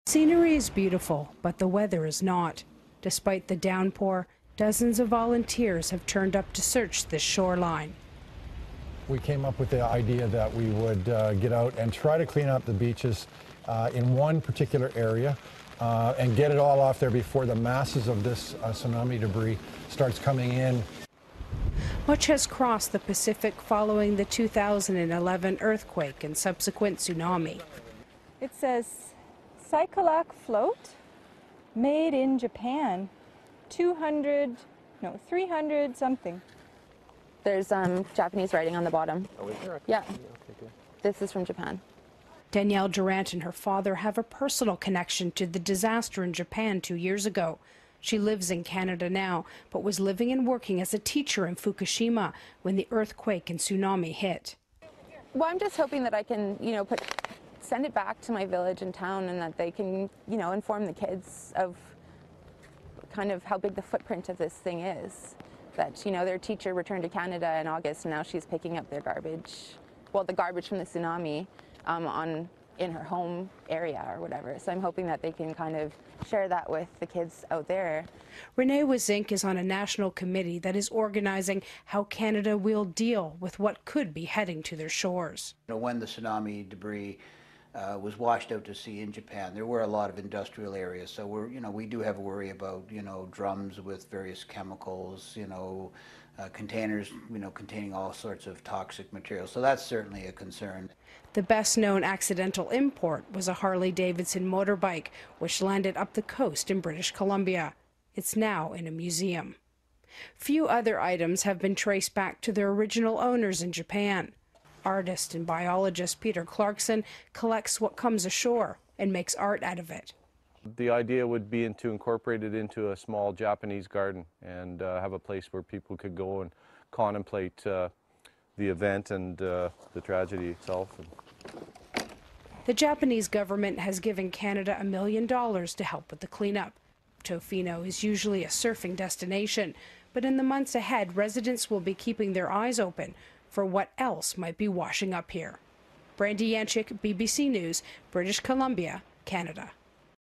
Scenery is beautiful, but the weather is not. Despite the downpour, dozens of volunteers have turned up to search this shoreline. We came up with the idea that we would get out and try to clean up the beaches in one particular area and get it all off there before the masses of this tsunami debris starts coming in. Much has crossed the Pacific following the 2011 earthquake and subsequent tsunami. It says Cyclac float made in Japan, 300 something. There's Japanese writing on the bottom. Oh, is there? Yeah. Okay, good. This is from Japan. Danielle Durant and her father have a personal connection to the disaster in Japan 2 years ago. She lives in Canada now, but was living and working as a teacher in Fukushima when the earthquake and tsunami hit. Well, I'm just hoping that I can, send it back to my village and town, and that they can, inform the kids of kind of how big the footprint of this thing is. That, their teacher returned to Canada in August, and now she's picking up their garbage, well, the garbage from the tsunami in her home area or whatever. So I'm hoping that they can kind of share that with the kids out there. Renee Wazink is on a national committee that is organizing how Canada will deal with what could be heading to their shores. When the tsunami debris was washed out to sea in Japan, there were a lot of industrial areas. So we do have a worry about, drums with various chemicals, containers, containing all sorts of toxic materials. So that's certainly a concern. The best known accidental import was a Harley Davidson motorbike, which landed up the coast in British Colombia. It's now in a museum. Few other items have been traced back to their original owners in Japan. Artist and biologist Peter Clarkson collects what comes ashore and makes art out of it. The idea would be to incorporate it into a small Japanese garden and have a place where people could go and contemplate the event and the tragedy itself. The Japanese government has given Canada $1 million to help with the cleanup. Tofino is usually a surfing destination, but in the months ahead, residents will be keeping their eyes open for what else might be washing up here. Brandy Yanchyk, BBC News, British Columbia, Canada.